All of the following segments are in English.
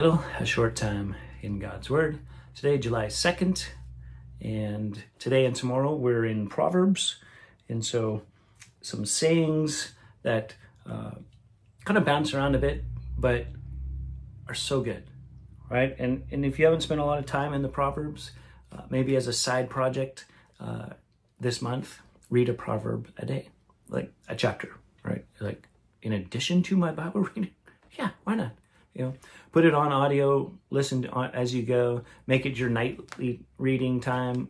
A short time in God's Word. Today, July 2nd, and today and tomorrow we're in Proverbs. And so some sayings that kind of bounce around a bit, but are so good, right? And if you haven't spent a lot of time in the Proverbs, maybe as a side project this month, read a proverb a day, like a chapter, right? Like in addition to my Bible reading. Yeah, why not? Put it on audio, listen as you go, make it your nightly reading time.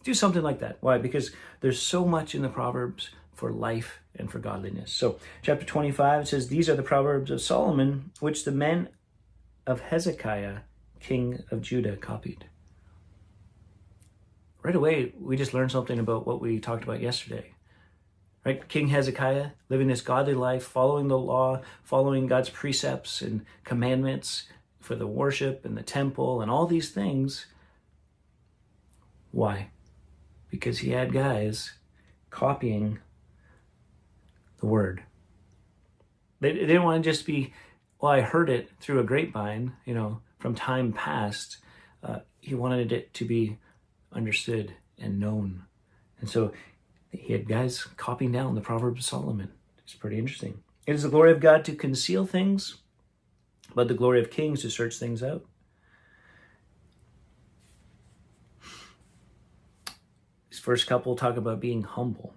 Do something like that. Why? Because there's so much in the Proverbs for life and for godliness. So chapter 25 says, "These are the Proverbs of Solomon, which the men of Hezekiah, king of Judah, copied." Right away, we just learned something about what we talked about yesterday. Right? King Hezekiah, living this godly life, following the law, following God's precepts and commandments for the worship and the temple and all these things. Why? Because he had guys copying the word. They didn't want to just be, well, I heard it through a grapevine, from time past. He wanted it to be understood and known. And so he had guys copying down the Proverbs of Solomon. It's pretty interesting. It is the glory of God to conceal things, but the glory of kings to search things out. This first couple talk about being humble.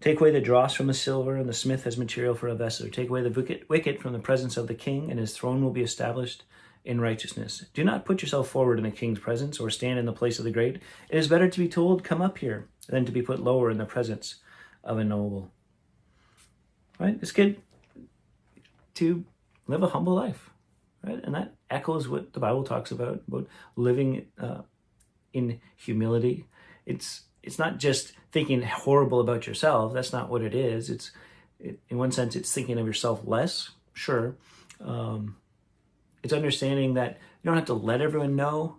Take away the dross from the silver, and the smith has material for a vessel. Take away the wicked from the presence of the king, and his throne will be established in righteousness. Do not put yourself forward in the king's presence, or stand in the place of the great. It is better to be told, "Come up here," than to be put lower in the presence of a noble. Right? It's good to live a humble life, right? And that echoes what the Bible talks about living in humility. It's not just thinking horrible about yourself. That's not what it is. In one sense, it's thinking of yourself less, sure. It's understanding that you don't have to let everyone know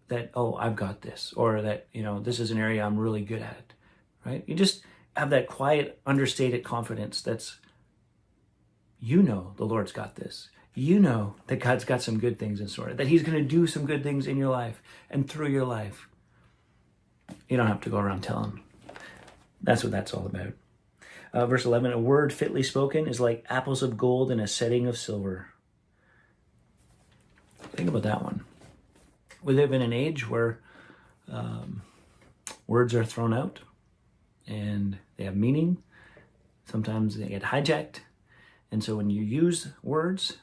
that, oh, I've got this, or that, this is an area I'm really good at, right? You just have that quiet, understated confidence that's, the Lord's got this. That God's got some good things in store, that he's going to do some good things in your life and through your life. You don't have to go around telling. That's what that's all about. Verse 11, "A word fitly spoken is like apples of gold in a setting of silver." Think about that one. We live in an age where words are thrown out and they have meaning. Sometimes they get hijacked. And so when you use words,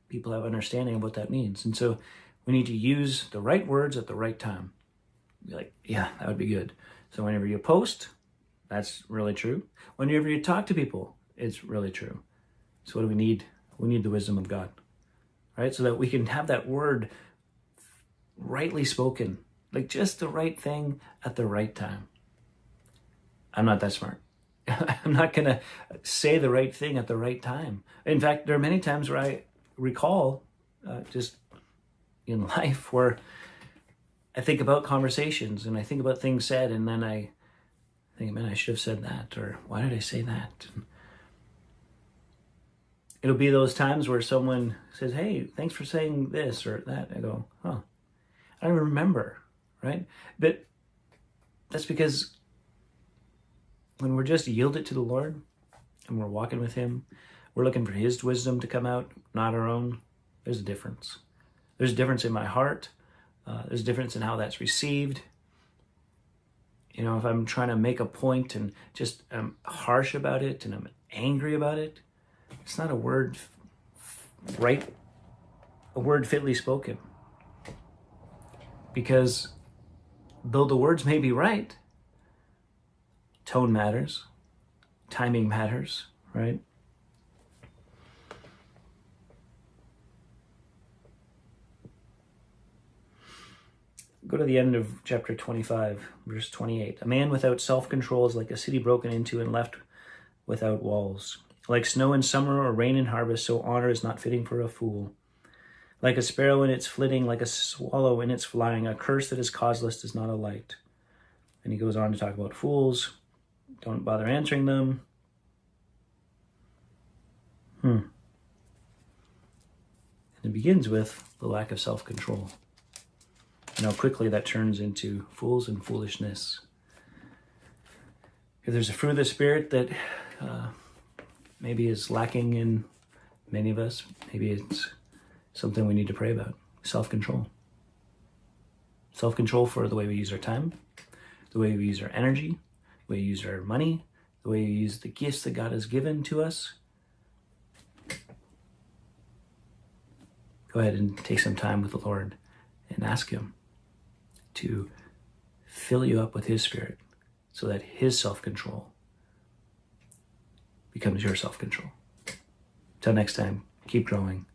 people have understanding of what that means. And so we need to use the right words at the right time. Be like, yeah, that would be good. So whenever you post, that's really true. Whenever you talk to people, it's really true. So what do we need? We need the wisdom of God, right? So that we can have that word rightly spoken, like just the right thing at the right time. I'm not that smart. I'm not going to say the right thing at the right time. In fact, there are many times where I recall just in life where I think about conversations and I think about things said, and then I think, man, I should have said that, or why did I say that? And it'll be those times where someone says, "Hey, thanks for saying this or that." I go, "Huh, I don't even remember," right? But that's because when we're just yielded to the Lord and we're walking with him, we're looking for his wisdom to come out, not our own. There's a difference. There's a difference in my heart. There's a difference in how that's received. If I'm trying to make a point and just I'm harsh about it and I'm angry about it, it's not a word fitly spoken. Because though the words may be right, tone matters, timing matters, right? Go to the end of chapter 25, verse 28. "A man without self-control is like a city broken into and left without walls. Like snow in summer or rain in harvest, so honor is not fitting for a fool. Like a sparrow in its flitting, like a swallow in its flying, a curse that is causeless is not a light." And he goes on to talk about fools. Don't bother answering them. And It begins with the lack of self-control. And how quickly that turns into fools and foolishness. If there's a fruit of the Spirit that maybe is lacking in many of us, maybe it's something we need to pray about. Self-control. Self-control for the way we use our time, the way we use our energy, the way we use our money, the way we use the gifts that God has given to us. Go ahead and take some time with the Lord and ask Him to fill you up with His Spirit so that His self-control becomes your self-control. Till next time, keep growing.